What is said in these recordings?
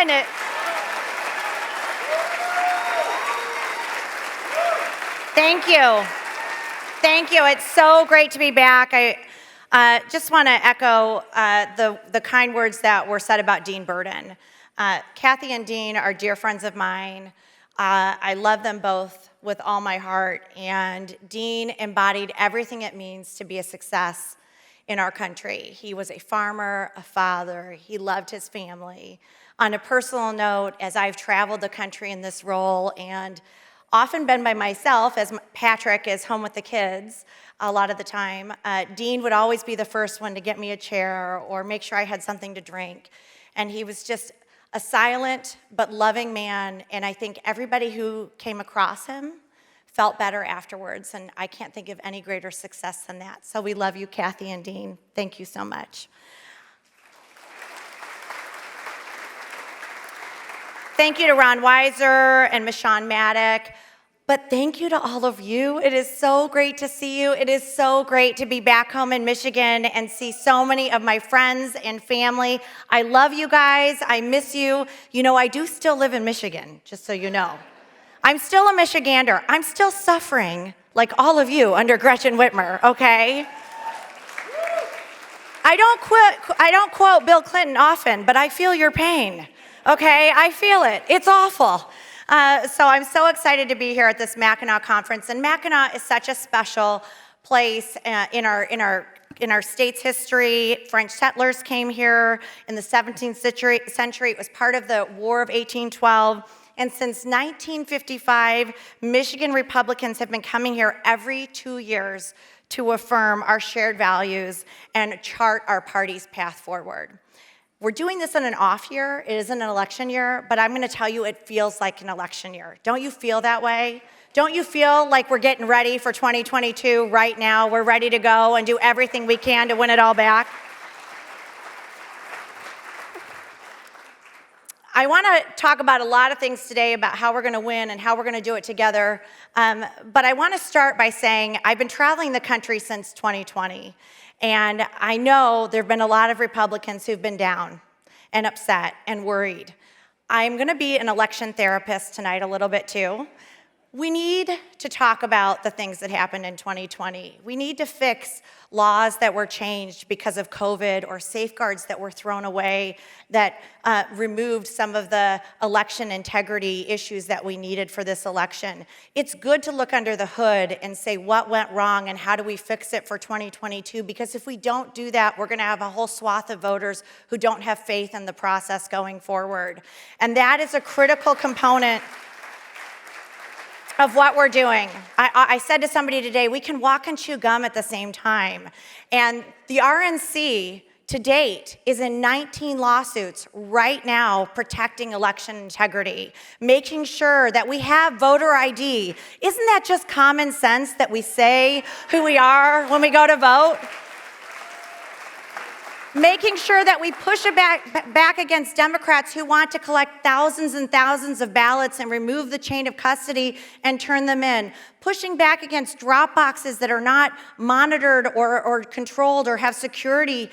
Michigan. Thank you. Thank you. It's so great to be back. I just want to echo the kind words that were said about Dean Burden. Kathy and Dean are dear friends of mine. I love them both with all my heart, and Dean embodied everything it means to be a success in our country. He was a farmer, a father. He loved his family. On a personal note, as I've traveled the country in this role and often been by myself, as Patrick is home with the kids a lot of the time, Dean would always be the first one to get me a chair or make sure I had something to drink. And he was just a silent but loving man, and I think everybody who came across him felt better afterwards, and I can't think of any greater success than that. So we love you, Kathy and Dean. Thank you so much. Thank you to Ron Weiser and Michonne Maddock, but thank you to all of you. It is so great to see you. It is so great to be back home in Michigan and see so many of my friends and family. I love you guys. I miss you. You know, I do still live in Michigan, just so you know. I'm still a Michigander. I'm still suffering, like all of you, under Gretchen Whitmer, okay? I don't quote Bill Clinton often, but I feel your pain, okay? I feel it. It's awful. So I'm so excited to be here at this Mackinac conference, and Mackinac is such a special place in our state's history. French settlers came here in the 17th century. It was part of the War of 1812. And since 1955, Michigan Republicans have been coming here every 2 years to affirm our shared values and chart our party's path forward. We're doing this in an off year. It isn't an election year, but I'm going to tell you it feels like an election year. Don't you feel that way? Don't you feel like we're getting ready for 2022 right now? We're ready to go and do everything we can to win it all back? I want to talk about a lot of things today about how we're going to win and how we're going to do it together. But I want to start by saying I've been traveling the country since 2020. And I know there have been a lot of Republicans who've been down and upset and worried. I'm going to be an election therapist tonight a little bit too. We need to talk about the things that happened in 2020. We need to fix laws that were changed because of COVID or safeguards that were thrown away that removed some of the election integrity issues that we needed for this election. It's good to look under the hood and say what went wrong and how do we fix it for 2022, because if we don't do that, we're going to have a whole swath of voters who don't have faith in the process going forward. And that is a critical component of what we're doing. I said to somebody today, we can walk and chew gum at the same time. And the RNC to date is in 19 lawsuits right now protecting election integrity, making sure that we have voter ID. Isn't that just common sense that we say who we are when we go to vote? Making sure that we push it back against Democrats who want to collect thousands and thousands of ballots and remove the chain of custody and turn them in. Pushing back against drop boxes that are not monitored or controlled or have security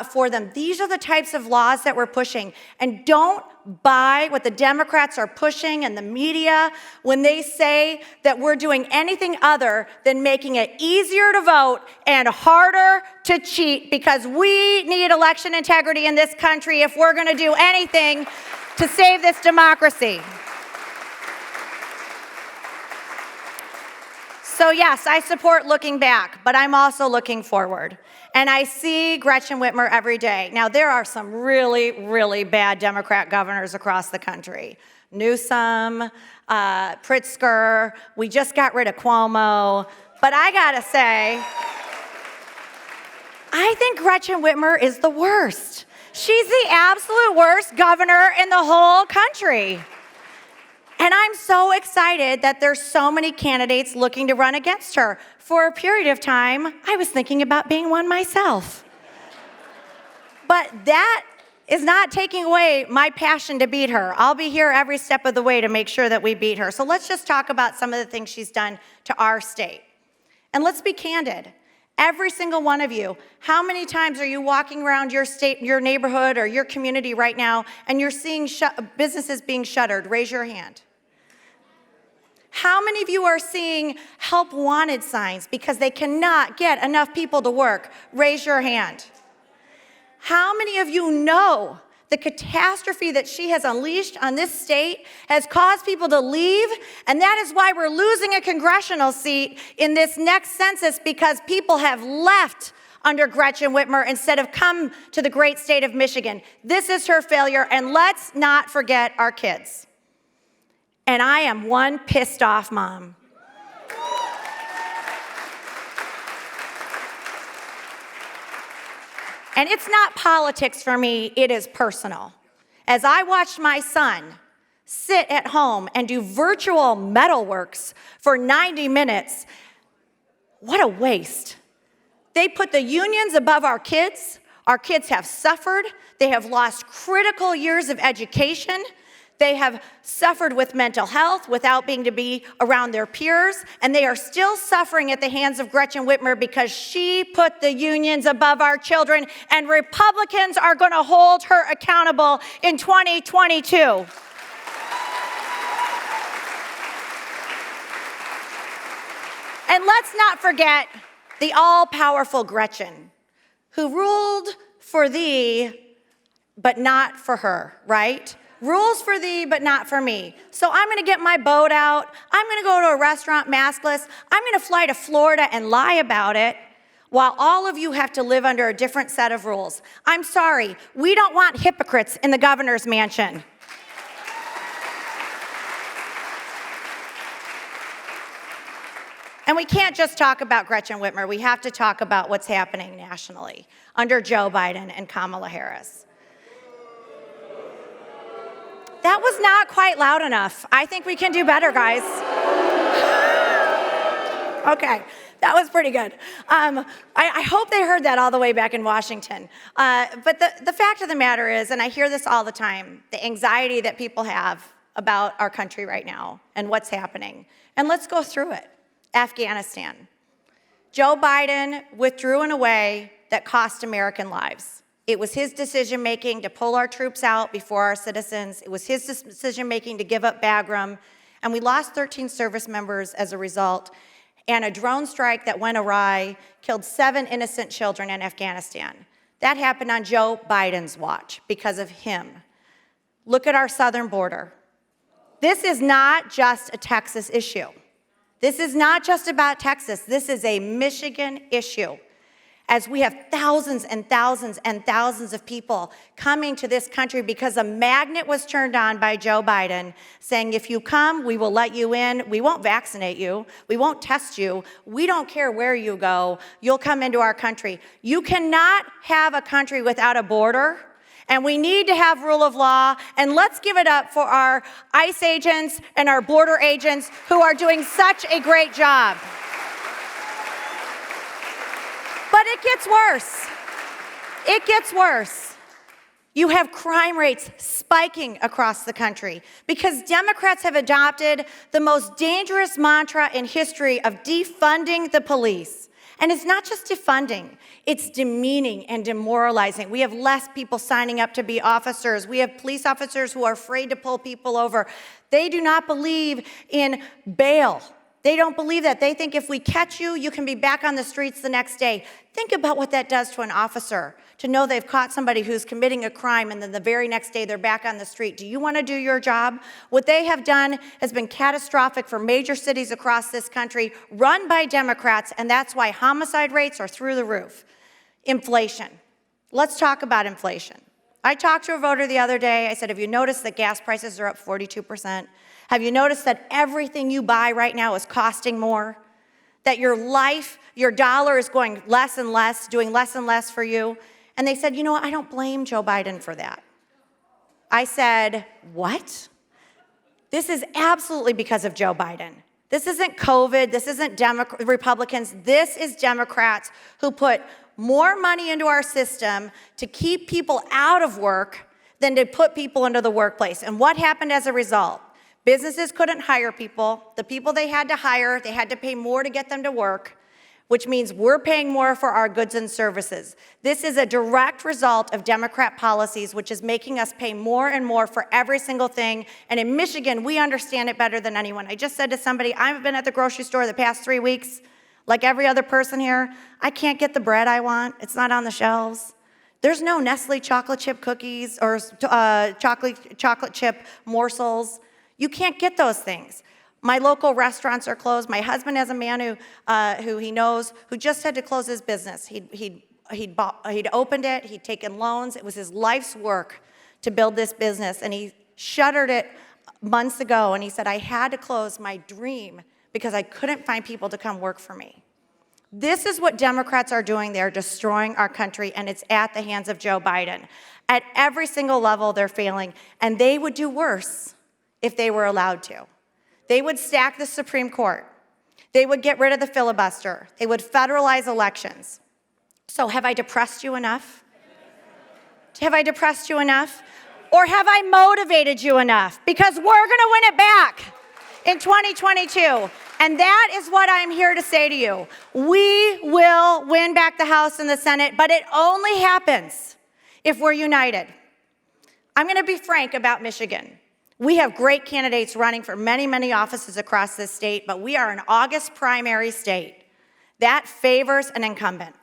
for them. These are the types of laws that we're pushing. And don't buy what the Democrats are pushing and the media when they say that we're doing anything other than making it easier to vote and harder to cheat, because we need election integrity in this country if we're going to do anything to save this democracy. So yes, I support looking back, but I'm also looking forward. And I see Gretchen Whitmer every day. Now, there are some really, really bad Democrat governors across the country. Newsom, Pritzker, we just got rid of Cuomo. But I gotta say, I think Gretchen Whitmer is the worst. She's the absolute worst governor in the whole country. And I'm so excited that there's so many candidates looking to run against her. For a period of time, I was thinking about being one myself. But that is not taking away my passion to beat her. I'll be here every step of the way to make sure that we beat her. So let's just talk about some of the things she's done to our state. And let's be candid. Every single one of you. How many times are you walking around your state, your neighborhood, or your community right now, and you're seeing businesses being shuttered? Raise your hand. How many of you are seeing help wanted signs because they cannot get enough people to work? Raise your hand. How many of you know the catastrophe that she has unleashed on this state has caused people to leave? And that is why we're losing a congressional seat in this next census, because people have left under Gretchen Whitmer instead of come to the great state of Michigan. This is her failure, and let's not forget our kids. And I am one pissed off mom. And it's not politics for me, it is personal. As I watched my son sit at home and do virtual metalworks for 90 minutes, what a waste. They put the unions above our kids. Our kids have suffered. They have lost critical years of education. They have suffered with mental health without being to be around their peers, and they are still suffering at the hands of Gretchen Whitmer because she put the unions above our children, and Republicans are going to hold her accountable in 2022. And let's not forget the all-powerful Gretchen, who ruled for thee, but not for her, right? Rules for thee, but not for me. So I'm gonna get my boat out. I'm gonna go to a restaurant maskless. I'm gonna fly to Florida and lie about it, while all of you have to live under a different set of rules. I'm sorry, we don't want hypocrites in the governor's mansion. And we can't just talk about Gretchen Whitmer. We have to talk about what's happening nationally under Joe Biden and Kamala Harris. That was not quite loud enough. I think we can do better, guys. Okay, that was pretty good. I hope they heard that all the way back in Washington. But the fact of the matter is, and I hear this all the time, the anxiety that people have about our country right now and what's happening. And let's go through it. Afghanistan. Joe Biden withdrew in a way that cost American lives. It was his decision-making to pull our troops out before our citizens. It was his decision-making to give up Bagram. And we lost 13 service members as a result. And a drone strike that went awry killed 7 innocent children in Afghanistan. That happened on Joe Biden's watch because of him. Look at our southern border. This is not just a Texas issue. This is not just about Texas. This is a Michigan issue. As we have thousands and thousands and thousands of people coming to this country because a magnet was turned on by Joe Biden saying, if you come, we will let you in. We won't vaccinate you. We won't test you. We don't care where you go. You'll come into our country. You cannot have a country without a border, and we need to have rule of law. And let's give it up for our ICE agents and our border agents who are doing such a great job. But it gets worse. It gets worse. You have crime rates spiking across the country because Democrats have adopted the most dangerous mantra in history of defunding the police. And it's not just defunding, it's demeaning and demoralizing. We have less people signing up to be officers. We have police officers who are afraid to pull people over. They do not believe in bail. They don't believe that. They think if we catch you, you can be back on the streets the next day. Think about what that does to an officer, to know they've caught somebody who's committing a crime and then the very next day they're back on the street. Do you want to do your job? What they have done has been catastrophic for major cities across this country, run by Democrats, and that's why homicide rates are through the roof. Inflation. Let's talk about inflation. I talked to a voter the other day. I said, have you noticed that gas prices are up 42%? Have you noticed that everything you buy right now is costing more? That your life, your dollar is going less and less, doing less and less for you? And they said, you know what, I don't blame Joe Biden for that. I said, what? This is absolutely because of Joe Biden. This isn't COVID, this isn't Republicans, this is Democrats who put more money into our system to keep people out of work than to put people into the workplace. And what happened as a result? Businesses couldn't hire people. The people they had to hire, they had to pay more to get them to work. which means we're paying more for our goods and services. This is a direct result of Democrat policies, which is making us pay more and more for every single thing. And in Michigan, we understand it better than anyone. I just said to somebody, I've been at the grocery store the past 3 weeks, like every other person here. I can't get the bread I want. It's not on the shelves. There's no Nestle chocolate chip cookies or chocolate chip morsels. You can't get those things. My local restaurants are closed. My husband has a man who he knows who just had to close his business. He'd opened it. He'd taken loans. It was his life's work to build this business, and he shuttered it months ago. And he said, I had to close my dream because I couldn't find people to come work for me. This is what Democrats are doing. They're destroying our country, and it's at the hands of Joe Biden. At every single level, they're failing, and they would do worse if they were allowed to. They would stack the Supreme Court. They would get rid of the filibuster. They would federalize elections. So have I depressed you enough? Have I depressed you enough? Or have I motivated you enough? Because we're going to win it back in 2022. And that is what I'm here to say to you. We will win back the House and the Senate, but it only happens if we're united. I'm going to be frank about Michigan. We have great candidates running for many, many offices across this state, but we are an August primary state. That favors an incumbent.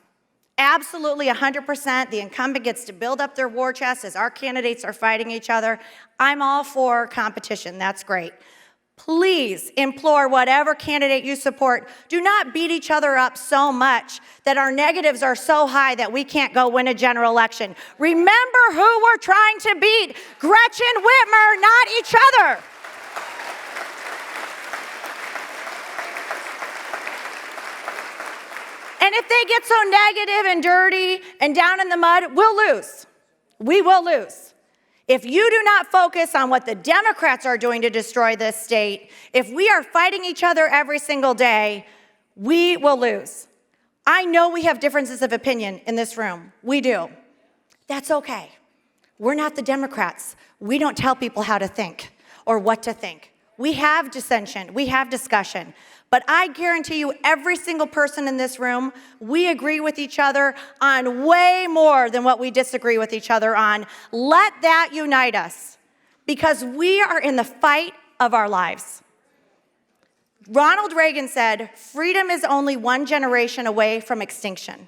Absolutely 100%, the incumbent gets to build up their war chest as our candidates are fighting each other. I'm all for competition, that's great. Please implore whatever candidate you support, do not beat each other up so much that our negatives are so high that we can't go win a general election. Remember who we're trying to beat, Gretchen Whitmer, not each other. And if they get so negative and dirty and down in the mud, we'll lose. We will lose. If you do not focus on what the Democrats are doing to destroy this state, if we are fighting each other every single day, we will lose. I know we have differences of opinion in this room. We do. That's okay. We're not the Democrats. We don't tell people how to think or what to think. We have dissension. We have discussion. But I guarantee you, every single person in this room, we agree with each other on way more than what we disagree with each other on. Let that unite us, because we are in the fight of our lives. Ronald Reagan said, freedom is only one generation away from extinction.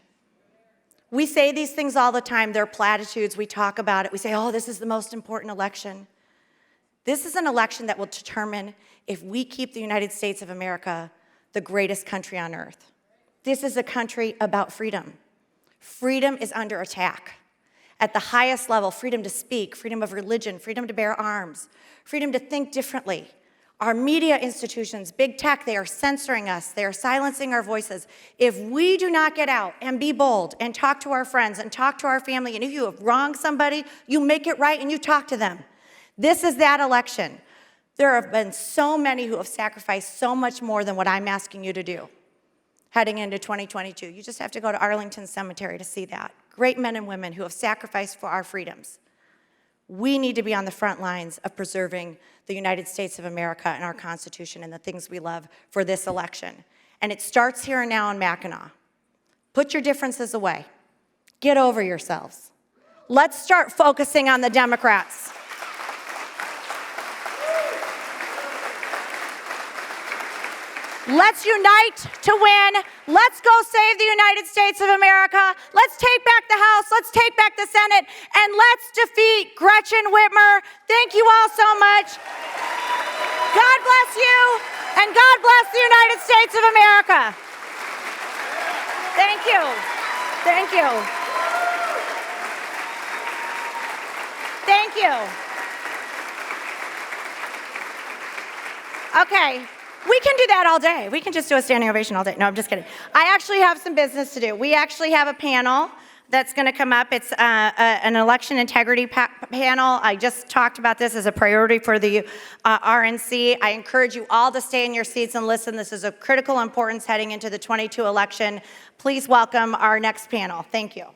We say these things all the time. They're platitudes. We talk about it. We say, oh, this is the most important election. This is an election that will determine if we keep the United States of America the greatest country on earth. This is a country about freedom. Freedom is under attack. At the highest level, freedom to speak, freedom of religion, freedom to bear arms, freedom to think differently. Our media institutions, big tech, they are censoring us. They are silencing our voices. If we do not get out and be bold and talk to our friends and talk to our family, and if you have wronged somebody, you make it right and you talk to them. This is that election. There have been so many who have sacrificed so much more than what I'm asking you to do heading into 2022. You just have to go to Arlington Cemetery to see that. Great men and women who have sacrificed for our freedoms. We need to be on the front lines of preserving the United States of America and our Constitution and the things we love for this election. And it starts here and now in Mackinac. Put your differences away. Get over yourselves. Let's start focusing on the Democrats. Let's unite to win. Let's go save the United States of America. Let's take back the House. Let's take back the Senate. And let's defeat Gretchen Whitmer. Thank you all so much. God bless you, and God bless the United States of America. Thank you. Thank you. Thank you. Okay. We can do that all day. We can just do a standing ovation all day. No, I'm just kidding. I actually have some business to do. We actually have a panel that's going to come up. It's an election integrity panel. I just talked about this as a priority for the RNC. I encourage you all to stay in your seats and listen. This is of critical importance heading into the 22 election. Please welcome our next panel. Thank you.